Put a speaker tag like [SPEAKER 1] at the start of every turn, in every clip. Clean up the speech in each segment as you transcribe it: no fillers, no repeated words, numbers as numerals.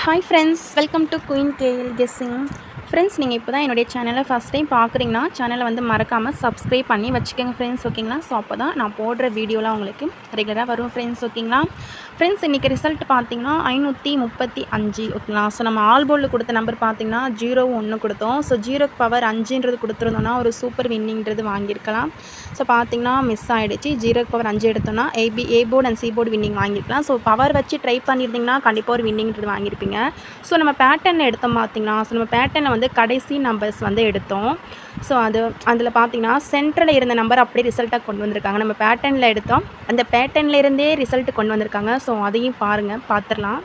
[SPEAKER 1] Hi friends, welcome to queen KL guessing. Friends, நீங்கள் இப்போ தான் என்னுடைய சேனலை ஃபஸ்ட் டைம் பார்க்குறீங்கன்னா சேனலை வந்து மறக்காமல் சப்ஸ்கிரைப் பண்ணி வச்சுக்கோங்க ஃப்ரெண்ட்ஸ், ஓகேங்களா? ஸோ அப்போ தான் நான் போடுற வீடியோலாம் உங்களுக்கு ரெகுலராக வரும் ஃப்ரெண்ட்ஸ், ஓகேங்களா? ஃப்ரெண்ட்ஸ், இன்றைக்கி ரிசல்ட் பார்த்திங்கன்னா 535, ஓகேங்களா? ஸோ நம்ம ஆல் போர்டில் கொடுத்த நம்பர் பார்த்திங்கன்னா 0 கொடுத்தோம். ஸோ 0க்கு பவர் 5 கொடுத்துருந்தோன்னா ஒரு சூப்பர் வின்னிங்கிறது வாங்கியிருக்கலாம். ஸோ பார்த்திங்கன்னா மிஸ் ஆகிடுச்சு. 0க்கு பவர் 5 எடுத்தோன்னா A board and C board winning வாங்கியிருக்கலாம். ஸோ பவர் வச்சு ட்ரை பண்ணியிருந்திங்கன்னா கண்டிப்பாக ஒரு வின்னிங்கிறது வாங்கியிருப்பீங்க. ஸோ நம்ம பேட்டர்னில் எடுத்தோம் பார்த்திங்கன்னா, ஸோ நம்ம பேட்டர்னில் வந்து கடைசி நம்பர்ஸ் வந்து எடுத்தோம். ஸோ அதில் பார்த்திங்கன்னா சென்டரில் இருந்த நம்பர் அப்படியே ரிசல்ட்டாக கொண்டு வந்திருக்காங்க. நம்ம பேட்டர்னில் எடுத்தோம், அந்த பேட்டர்ன்லேருந்தே ரிசல்ட் கொண்டு வந்திருக்காங்க. ஸோ அதையும் பார்த்துடலாம்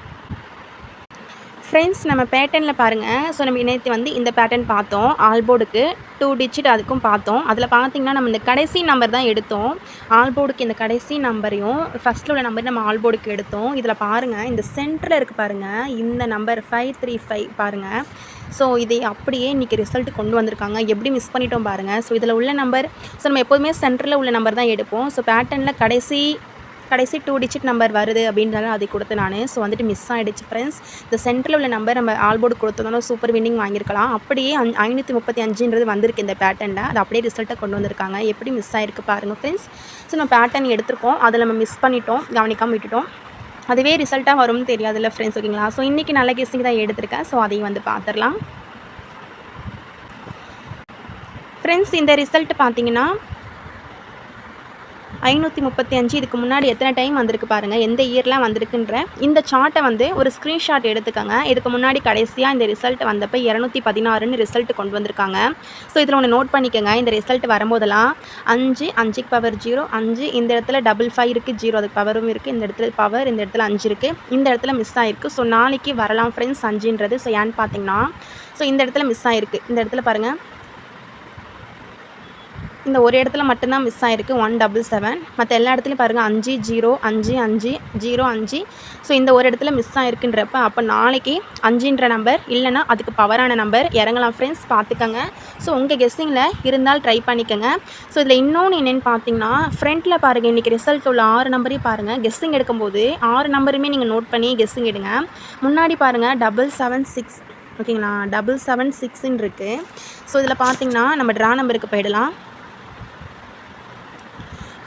[SPEAKER 1] ஃப்ரெண்ட்ஸ். நம்ம பேட்டர்னில் பாருங்கள். ஸோ நம்ம நேற்று வந்து இந்த பேட்டர்ன் பார்த்தோம், ஆல்போர்டுக்கு 2 டிஜிட் அதுக்கும் பார்த்தோம். அதில் பார்த்திங்கன்னா நம்ம இந்த கடைசி நம்பர் தான் எடுத்தோம். ஆல்போர்டுக்கு இந்த கடைசி நம்பரையும் ஃபஸ்ட்டில் உள்ள நம்பர் நம்ம ஆல்போர்டுக்கு எடுத்தோம். இதில் பாருங்கள், இந்த சென்டரில் இருக்குது பாருங்கள், இந்த நம்பர் 535 பாருங்கள். ஸோ இதை அப்படியே இன்றைக்கி ரிசல்ட் கொண்டு வந்திருக்காங்க. எப்படி மிஸ் பண்ணிட்டோம் பாருங்கள். ஸோ இதில் உள்ள நம்பர், ஸோ நம்ம எப்போதுமே சென்டரில் உள்ள நம்பர் தான் எடுப்போம். ஸோ பேட்டர்னில் கடைசி 2 டிஜிட் நம்பர் வருது அப்படின்றத அதை கொடுத்து நான் ஸோ வந்துட்டு மிஸ் ஆகிடுச்சு ஃப்ரெண்ட்ஸ். இந்த சென்டரில் உள்ள நம்பர் நம்ம ஆல்போர்டு கொடுத்ததுனால சூப்பர் வின்னிங் வாங்கியிருக்கலாம். அப்படியே 535 வந்திருக்கு இந்த பேட்டர்னில். அது அப்படியே ரிசல்ட்டை கொண்டு வந்திருக்காங்க. எப்படி மிஸ் ஆகிருக்கு பாருங்கள் ஃப்ரெண்ட்ஸ். ஸோ நம்ம பேட்டர்ன் எடுத்திருக்கோம், அதில் நம்ம மிஸ் பண்ணிட்டோம், கவனிக்காமல் விட்டுட்டோம். அதுவே ரிசல்ட்டாக வரும்னு தெரியாதுல்ல ஃப்ரெண்ட்ஸ், ஓகேங்களா? ஸோ இன்றைக்கி நல்ல கெஸ்ஸிங் தான் எடுத்திருக்கேன். ஸோ அதையும் வந்து பார்த்துடலாம் ஃப்ரெண்ட்ஸ். இந்த ரிசல்ட் பார்த்தீங்கன்னா 535 இதுக்கு முன்னாடி எத்தனை டைம் வந்திருக்கு பாருங்கள், எந்த இயர்லாம் வந்திருக்குன்ற இந்த சார்ட்டை வந்து ஒரு ஸ்க்ரீன்ஷாட் எடுத்துக்கோங்க. இதுக்கு முன்னாடி கடைசியாக இந்த ரிசல்ட் வந்தப்போ 216ன்னு ரிசல்ட் கொண்டு வந்திருக்காங்க. ஸோ இதில் ஒன்று நோட் பண்ணிக்கோங்க. இந்த ரிசல்ட் வரும்போதெல்லாம் 5க்கு பவர் 0 5, இந்த இடத்துல 55 இருக்குது, 0 அதுக்கு பவரும் இருக்குது, இந்த இடத்துல பவர், இந்த இடத்துல 5 இருக்குது, இந்த இடத்துல மிஸ் ஆகிருக்கு. ஸோ நாளைக்கு வரலாம் ஃப்ரெண்ட்ஸ் 5ன்றது. ஸோ ஏன்னு பார்த்தீங்கன்னா, ஸோ இந்த இடத்துல மிஸ் ஆகிருக்கு. இந்த இடத்துல பாருங்கள், இந்த ஒரு இடத்துல மட்டும்தான் மிஸ் ஆகிருக்கு 177. மற்ற எல்லா இடத்துலையும் பாருங்கள் 5 0 5 5 0 5. ஸோ இந்த ஒரு இடத்துல மிஸ் ஆகிருக்குன்றப்ப அப்போ நாளைக்கு 5ன்ற நம்பர் இல்லைனா அதுக்கு பவரான நம்பர் இறங்கலாம் ஃப்ரெண்ட்ஸ், பார்த்துக்கோங்க. ஸோ உங்கள் கெஸ்ஸிங்கில் இருந்தால் ட்ரை பண்ணிக்கோங்க. ஸோ இதில் இன்னொன்று என்னென்னு பார்த்தீங்கன்னா, ஃப்ரண்ட்டில் பாருங்கள், இன்றைக்கி ரிசல்ட் உள்ள 6 நம்பரையும் பாருங்கள். கெஸ்ஸிங் எடுக்கும்போது 6 நம்பருமே நீங்கள் நோட் பண்ணி கெஸ்ஸிங் எடுங்க. முன்னாடி பாருங்கள் 776, ஓகேங்களா? 776ன்னு இருக்குது. ஸோ இதில் பார்த்தீங்கன்னா நம்ம ட்ரா நம்பருக்கு போயிடலாம்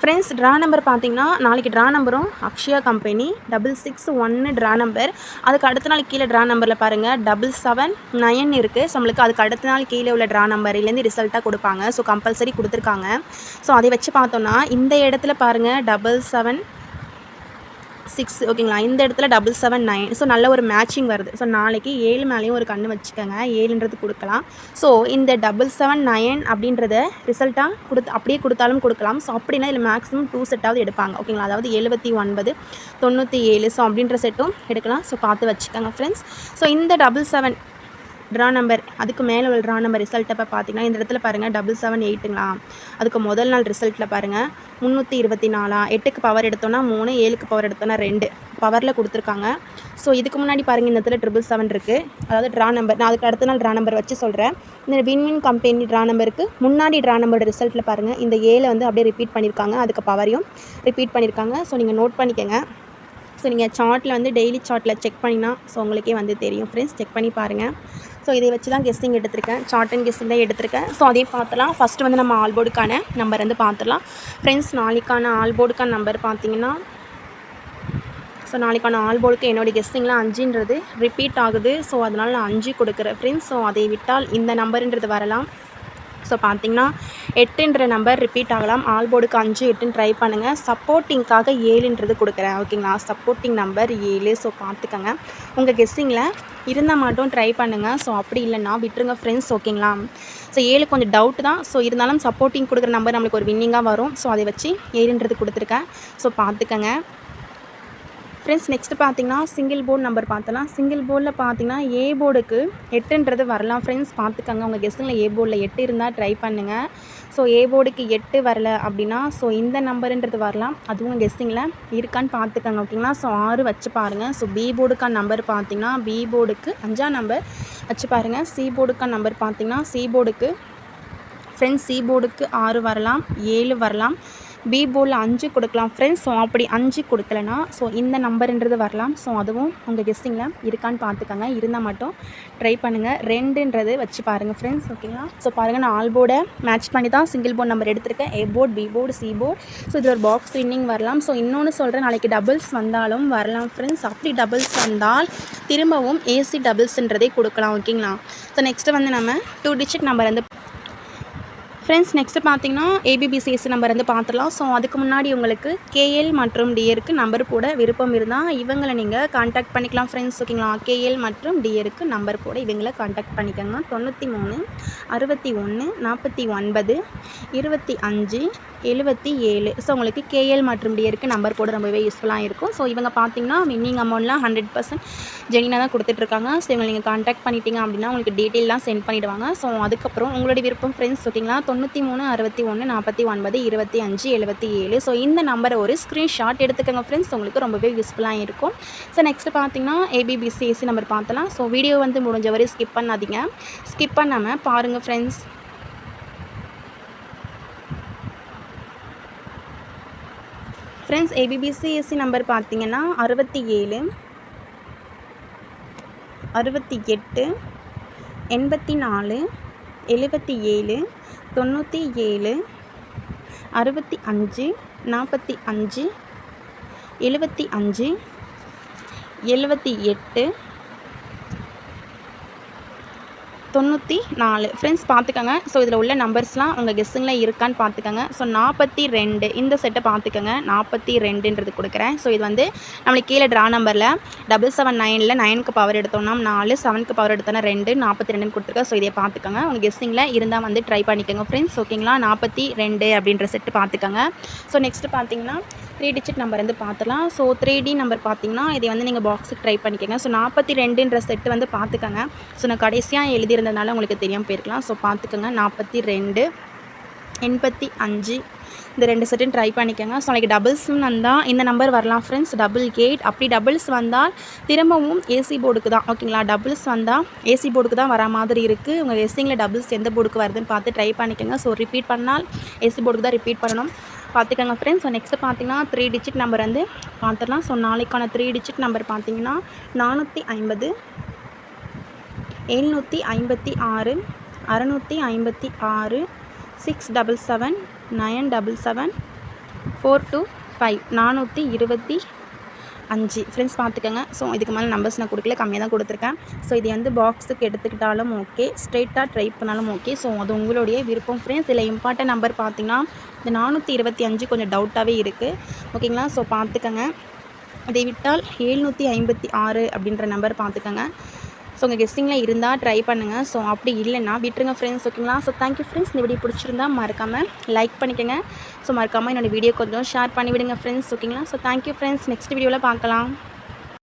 [SPEAKER 1] ஃப்ரெண்ட்ஸ். ட்ரா நம்பர் பார்த்திங்கன்னா நாளைக்கு ட்ரா நம்பரும் அக்ஷயா கம்பெனி 661 ட்ரா நம்பர். அதுக்கு அடுத்த நாள் கீழே ட்ரா நம்பரில் பாருங்கள் 779 இருக்குது. ஸோ நம்மளுக்கு அதுக்கு அடுத்த நாள் கீழே உள்ள ட்ரா நம்பர்லேருந்து ரிசல்ட்டாக கொடுப்பாங்க. ஸோ கம்பல்சரி கொடுத்துருக்காங்க. ஸோ அதை வச்சு பார்த்தோன்னா இந்த இடத்துல பாருங்கள் 776, ஓகேங்களா? இந்த இடத்துல 779. ஸோ நல்ல ஒரு மேட்சிங் வருது. ஸோ நாளைக்கு 7 மேலேயும் ஒரு கண்ணு வச்சுக்கோங்க, 7ன்றது கொடுக்கலாம். ஸோ இந்த 779 அப்படின்றத ரிசல்ட்டாக அப்படியே கொடுத்தாலும் கொடுக்கலாம். ஸோ அப்படின்னா இதில் மேக்ஸிமம் 2 செட்டாவது எடுப்பாங்க, ஓகேங்களா? அதாவது 79 97 ஸோ அப்படின்ற செட்டும் எடுக்கலாம். ஸோ பார்த்து வச்சுக்கோங்க ஃப்ரெண்ட்ஸ். ஸோ இந்த 77 ட்ரா நம்பர் அதுக்கு மேலே உள்ள ட்ரா நம்பர் ரிசல்ட்டை பார்த்தீங்கன்னா இந்த இடத்துல பாருங்கள் 778ங்களா? அதுக்கு முதல் நாள் ரிசல்ட்டில் பாருங்கள் 324. 8க்கு பவர் எடுத்தோன்னா 3, 7க்கு பவர் எடுத்தோன்னா 2 பவரில் கொடுத்துருக்காங்க. ஸோ இதுக்கு முன்னாடி பாருங்கள் இந்த இடத்துல 777 இருக்குது, அதாவது ட்ரா நம்பர். நான் அதுக்கு அடுத்த நாள் ட்ரா நம்பர் வச்சு சொல்கிறேன். இந்த வின்வின் கம்பெனி ட்ரா நம்பருக்கு முன்னாடி ட்ரா நம்பரோட ரிசல்ட்டில் பாருங்கள் இந்த 7 வந்து அப்படியே ரிப்பீட் பண்ணியிருக்காங்க, அதுக்கு பவரையும் ரிப்பீட் பண்ணியிருக்காங்க. ஸோ நீங்கள் நோட் பண்ணிக்கோங்க. ஸோ நீங்கள் சார்ட்டில் வந்து டெய்லி சார்ட்டில் செக் பண்ணினா ஸோ உங்களுக்கே வந்து தெரியும் ஃப்ரெண்ட்ஸ், செக் பண்ணி பாருங்கள். ஸோ இதை வச்சு தான் கெஸ்ஸிங் எடுத்திருக்கேன், சார்ட் அண்ட் கெஸ்ஸிங் தான் எடுத்திருக்கேன். ஸோ அதையும் பார்த்துலாம். ஃபஸ்ட்டு வந்து நம்ம ஆல்போர்டுக்கான நம்பர் வந்து பார்த்துடலாம் ஃப்ரெண்ட்ஸ். நாளைக்கான ஆல்போர்டுக்கான நம்பர் பார்த்தீங்கன்னா, ஸோ நாளைக்கான ஆல்போர்டுக்கு என்னோடய கெஸ்ஸிங்லாம் 5ன்றது ரிப்பீட் ஆகுது. ஸோ அதனால் நான் 5 கொடுக்குறேன் ஃப்ரெண்ட்ஸ். ஸோ அதை விட்டால் இந்த நம்பருன்றது வரலாம். ஸோ பார்த்திங்கன்னா 8ன்ற நம்பர் ரிப்பீட் ஆகலாம். ஆல்போர்டுக்கு 5 8ன்னு ட்ரை பண்ணுங்கள். சப்போர்ட்டிங்காக 7ன்றது கொடுக்குறேன், ஓகேங்களா? Supporting number 7. ஸோ பார்த்துக்கோங்க. உங்கள் கெஸ்ஸிங்கில் இருந்தால் மட்டும் ட்ரை பண்ணுங்கள். ஸோ அப்படி இல்லைன்னா விட்டுருங்க ஃப்ரெண்ட்ஸ், ஓகேங்களா? ஸோ 7 கொஞ்சம் டவுட் தான். ஸோ இருந்தாலும் சப்போர்ட்டிங் கொடுக்குற நம்பர் நம்மளுக்கு ஒரு வின்னிங்காக வரும். ஸோ அதை வச்சு 7ன்றது கொடுத்துருக்கேன். ஸோ பார்த்துக்கோங்க ஃப்ரெண்ட்ஸ். நெக்ஸ்ட்டு பார்த்தீங்கன்னா சிங்கிள் போர்டு நம்பர் பார்த்தலாம். சிங்கிள் போர்டில் பார்த்தீங்கன்னா ஏ போர்டுக்கு 8ன்றது வரலாம் ஃப்ரெண்ட்ஸ், பார்த்துக்கோங்க. உங்கள் கெஸ்ஸிங்கில் ஏ போர்டில் 8 இருந்தால் ட்ரை பண்ணுங்கள். ஸோ ஏ போர்டுக்கு 8 வரல அப்படின்னா ஸோ இந்த நம்பருன்றது வரலாம், அதுவும் உங்கள் கெஸ்ஸிங்கில் இருக்கான்னு பார்த்துக்கோங்க, ஓகேங்களா? ஸோ 6 வச்சு பாருங்கள். ஸோ பி போர்டுக்கான நம்பர் பார்த்தீங்கன்னா பி போர்டுக்கு 5ஆம் நம்பர் வச்சு பாருங்கள். சி போர்டுக்கான நம்பர் பார்த்தீங்கன்னா சி போர்டுக்கு ஃப்ரெண்ட்ஸ் சி போர்டுக்கு 6 வரலாம், 7 வரலாம். பி போர்டில் 5 கொடுக்கலாம் ஃப்ரெண்ட்ஸ். ஸோ அப்படி 5 கொடுக்கலனா ஸோ இந்த நம்பர்ன்றது வரலாம். ஸோ அதுவும் உங்கள் கெஸ்ஸிங்கில் இருக்கான்னு பார்த்துக்கோங்க. இருந்தால் மட்டும் ட்ரை பண்ணுங்கள். 2ன்றது வச்சு பாருங்கள் ஃப்ரெண்ட்ஸ். ஓகேங்களா? ஸோ பாருங்கள், நான் ஆல் போர்டை மேட்ச் பண்ணி தான் சிங்கிள் போர்ட் நம்பர் எடுத்திருக்கேன். A port, B port, C port. So இது ஒரு பாக்ஸ் வின்னிங் வரலாம். ஸோ இன்னொன்று சொல்கிறேன், நாளைக்கு டபுள்ஸ் வந்தாலும் வரலாம் ஃப்ரெண்ட்ஸ். அப்படி டபுள்ஸ் வந்தால் திரும்பவும் ஏசி டபுள்ஸ்ன்றதே கொடுக்கலாம். ஓகேங்களா? ஸோ நெக்ஸ்ட்டு வந்து நம்ம 2 டிஜிட் நம்பர் வந்து ஃப்ரெண்ட்ஸ் நெக்ஸ்ட்டு பார்த்தீங்கன்னா ஏபிபிசிஎஸ் நம்பர் வந்து பார்த்துடலாம். ஸோ அதுக்கு முன்னாடி உங்களுக்கு கேஎல் மற்றும் டிஏருக்கு நம்பர் போட விருப்பம் இருந்தால் இவங்களை நீங்கள் கான்டாக்ட் பண்ணிக்கலாம் ஃப்ரெண்ட்ஸ். ஓகேங்களா? கேஎல் மற்றும் டிஏருக்கு நம்பர் போட இவங்களை கான்டாக்ட் பண்ணிக்கோங்க. 93 61 49 25 77. ஸோ உங்களுக்கு கேஎல் மற்றும் டிஏருக்கு நம்பர் போட ரொம்பவே யூஸ்ஃபுல்லாக இருக்கும். ஸோ இவங்க பார்த்தீங்கன்னா வின்னிங் அமௌண்ட்லாம் 100% ஜெனினாக தான் கொடுத்துட்ருக்காங்க. ஸோ இவங்க நீங்கள் கான்டாக்ட் பண்ணிட்டீங்க அப்படின்னா உங்களுக்கு டீட்டெயிலாம் சென்ட் பண்ணிவிடுவாங்க. ஸோ அதுக்கப்புறம் உங்களுடைய விருப்பம் ஃப்ரெண்ட்ஸ். ஓகேங்களா? 93 61 49 25 77. ஸோ இந்த நம்பரை ஒரு ஸ்க்ரீன்ஷாட் எடுத்துக்கோங்க ஃப்ரெண்ட்ஸ். உங்களுக்கு ரொம்பவே யூஸ்ஃபுல்லாக இருக்கும். ஸோ நெக்ஸ்ட்டு பார்த்தீங்கன்னா ஏபிபிசிஎஸ்சி நம்பர் பார்த்தலாம். ஸோ வீடியோ வந்து முடிஞ்ச வரை ஸ்கிப் பண்ணாதீங்க. ஸ்கிப் பண்ணாமல் பாருங்கள் ஃப்ரெண்ட்ஸ். ஃப்ரெண்ட்ஸ் ஏபிபிசிஎஸ்சி நம்பர் பார்த்தீங்கன்னா 67 68 84 77 97 65 45 75 78 94. ஃப்ரெண்ட்ஸ் பார்த்துக்கோங்க. ஸோ இதில் உள்ள நம்பர்ஸ்லாம் உங்கள் கெஸ்ஸிங்கில் இருக்கான்னு பார்த்துக்கோங்க. ஸோ 42 இந்த செட்டை பார்த்துக்கோங்க. 42ன்றது கொடுக்குறேன். ஸோ இது வந்து நம்மளுக்கு கீழே ட்ரா நம்பரில் 779ல் 9க்கு பவர் எடுத்தோம்னா 4, 7க்கு பவர் எடுத்தோன்னா 2, 42ன்னு கொடுத்துருக்கேன். ஸோ இதை பார்த்துக்கோங்க. உங்கள் கெஸ்ஸிங்கில் இருந்தால் வந்து ட்ரை பண்ணிக்கோங்க ஃப்ரெண்ட்ஸ். ஓகேங்களா? 42 அப்படின்ற செட்டு பார்த்துக்கோங்க. ஸோ நெக்ஸ்ட்டு பார்த்தீங்கன்னா 3 டிஜிட் நம்பர் வந்து பார்த்துலாம். ஸோ 3D நம்பர் பார்த்தீங்கன்னா இதை வந்து நீங்கள் பாக்ஸுக்கு ட்ரை பண்ணிக்கோங்க. ஸோ 42ன்ற செட்டு வந்து பார்த்துக்கோங்க. ஸோ நான் கடைசியாக எழுதியிருந்ததுனால உங்களுக்கு தெரியாமல் போயிருக்கலாம். ஸோ பார்த்துக்கோங்க. 42 85 இந்த 2 செட்டும் ட்ரை பண்ணிக்கோங்க. ஸோ நாளைக்கு டபுள்ஸ்ன்னு வந்தால் இந்த நம்பர் வரலாம் ஃப்ரெண்ட்ஸ். 88. அப்படி டபுள்ஸ் வந்தால் திரும்பவும் ஏசி போர்டுக்கு தான். ஓகேங்களா? டபுள்ஸ் வந்தால் ஏசி போர்டுக்கு தான் வர மாதிரி இருக்குது. உங்கள் கெஸ்ஸிங்கில் டபுள்ஸ் எந்த போர்டுக்கு வருதுன்னு பார்த்து ட்ரை பண்ணிக்கோங்க. ஸோ ரிப்பீட் பண்ணால் ஏசி போர்டுக்கு தான் ரிப்பீட் பண்ணணும். பார்த்துக்கோங்க ஃப்ரெண்ட்ஸ். ஸோ நெக்ஸ்ட்டு பார்த்தீங்கன்னா 3 டிஜிட் நம்பர் வந்து பார்த்துடலாம். ஸோ நாளைக்கான 3 டிஜிட் நம்பர் பார்த்தீங்கன்னா 450 756 656 677 977 425 425. ஃப்ரெண்ட்ஸ் பார்த்துக்கோங்க. ஸோ இதுக்கு மேலே நம்பர்ஸ் நான் கொடுக்கல, கம்மியாக தான் கொடுத்துருக்கேன். ஸோ இது வந்து பாக்ஸுக்கு எடுத்துக்கிட்டாலும் ஓகே, ஸ்ட்ரெயிட்டாக ட்ரை பண்ணாலும் ஓகே. ஸோ அது உங்களுடைய விருப்பம் ஃப்ரெண்ட்ஸ். இதில் இம்பார்ட்டன்ட் நம்பர் பார்த்தீங்கன்னா இந்த 425 கொஞ்சம் டவுட்டாகவே இருக்குது. ஓகேங்களா? ஸோ பார்த்துக்கோங்க. இதை விட்டால் 756 அப்படின்ற நம்பர் பார்த்துக்கோங்க. ஸோ உங்கள் கெஸ்ஸிங்கில் இருந்தால் ட்ரை பண்ணுங்கள். ஸோ அப்படி இல்லைன்னா விட்டுருங்க ஃப்ரெண்ட்ஸ். ஓகேங்களா? So thank you friends. இந்த வீடியோ பிடிச்சிருந்தா மறக்காமல் லைக் பண்ணிக்கோங்க. ஸோ மறக்காமல் என்னோடய வீடியோ கொஞ்சம் ஷேர் பண்ணிவிடுங்க ஃப்ரெண்ட்ஸ். ஓகேங்களா? So thank you friends. நெக்ஸ்ட் வீடியோவில் பார்க்கலாம்.